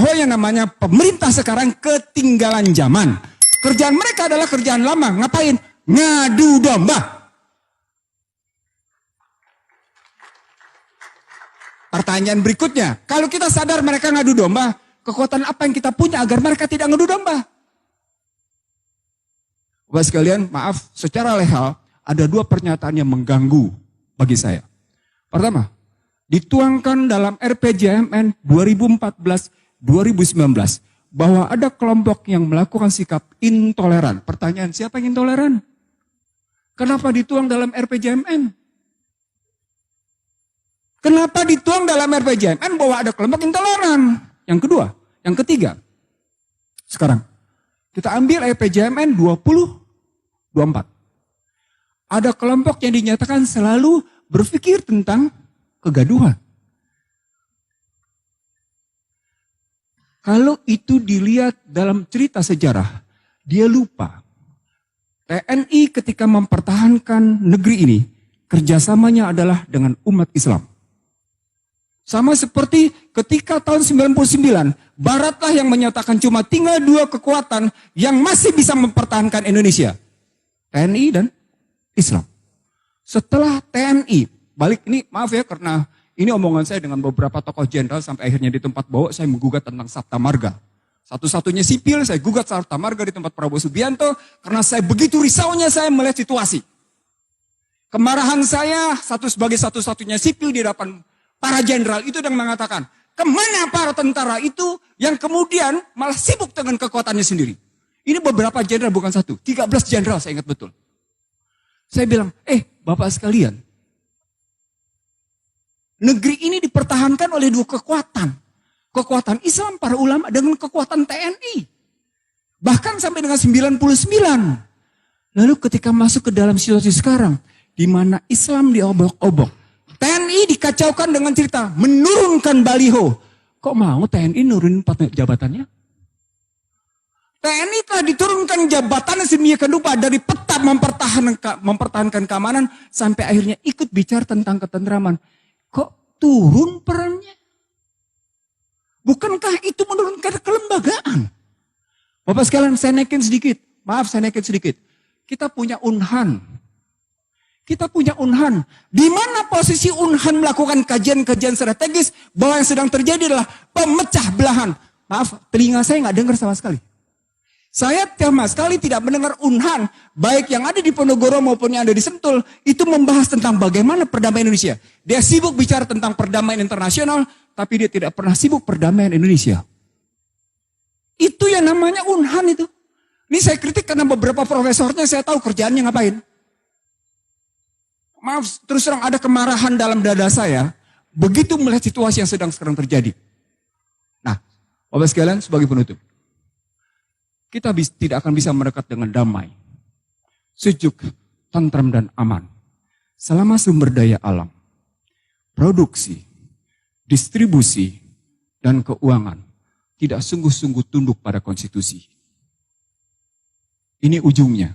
bahwa yang namanya pemerintah sekarang ketinggalan zaman. Kerjaan mereka adalah kerjaan lama. Ngapain? Ngadu domba. Pertanyaan berikutnya, kalau kita sadar mereka ngadu domba, kekuatan apa yang kita punya agar mereka tidak ngadu domba? Bapak sekalian, maaf, secara legal ada dua pernyataan yang mengganggu bagi saya. Pertama, dituangkan dalam RPJMN 2014-2019 bahwa ada kelompok yang melakukan sikap intoleran. Pertanyaan, siapa yang intoleran? Kenapa dituang dalam RPJMN? Kenapa dituang dalam RPJMN bahwa ada kelompok intoleran? Yang kedua, yang ketiga. Sekarang, kita ambil RPJMN 2024. Ada kelompok yang dinyatakan selalu berpikir tentang kegaduhan. Kalau itu dilihat dalam cerita sejarah, dia lupa. TNI ketika mempertahankan negeri ini, kerjasamanya adalah dengan umat Islam. Sama seperti ketika tahun 99, Baratlah yang menyatakan cuma tinggal dua kekuatan yang masih bisa mempertahankan Indonesia. TNI dan Islam. Setelah TNI, balik ini maaf ya karena ini omongan saya dengan beberapa tokoh jenderal sampai akhirnya di tempat bawah saya menggugat tentang Sabta Marga. Satu-satunya sipil saya gugat Sabta Marga di tempat Prabowo Subianto karena saya begitu risaunya saya melihat situasi. Kemarahan saya sebagai satu-satunya sipil di hadapan para jenderal itu dan mengatakan, kemana para tentara itu yang kemudian malah sibuk dengan kekuatannya sendiri. Ini beberapa jenderal bukan satu, 13 jenderal saya ingat betul. Saya bilang, Bapak sekalian, negeri ini dipertahankan oleh dua kekuatan. Kekuatan Islam, para ulama, dengan kekuatan TNI. Bahkan sampai dengan 99. Lalu ketika masuk ke dalam situasi sekarang, di mana Islam diobok-obok, TNI dikacaukan dengan cerita, menurunkan baliho. Kok mau TNI nurunin jabatannya? TNI telah diturunkan jabatannya sedemikian rupa dari peta mempertahankan keamanan, sampai akhirnya ikut bicara tentang ketentraman. Kok turun perannya? Bukankah itu menurunkan kelembagaan? Bapak sekalian, saya naikin sedikit. Maaf, saya naikin sedikit. Kita punya Unhan. Di mana posisi Unhan melakukan kajian-kajian strategis bahwa yang sedang terjadi adalah pemecah belahan. Maaf, telinga saya nggak dengar sama sekali. Saya sama sekali tidak mendengar Unhan, baik yang ada di Ponorogo maupun yang ada di Sentul, itu membahas tentang bagaimana perdamaian Indonesia. Dia sibuk bicara tentang perdamaian internasional, tapi dia tidak pernah sibuk perdamaian Indonesia. Itu yang namanya Unhan itu. Ini saya kritik karena beberapa profesornya saya tahu kerjaannya ngapain. Maaf, terus terang ada kemarahan dalam dada saya, begitu melihat situasi yang sedang sekarang terjadi. Nah, Bapak sekalian sebagai penutup. Kita tidak akan bisa mendekat dengan damai, sejuk, tentram dan aman. Selama sumber daya alam, produksi, distribusi, dan keuangan tidak sungguh-sungguh tunduk pada konstitusi. Ini ujungnya.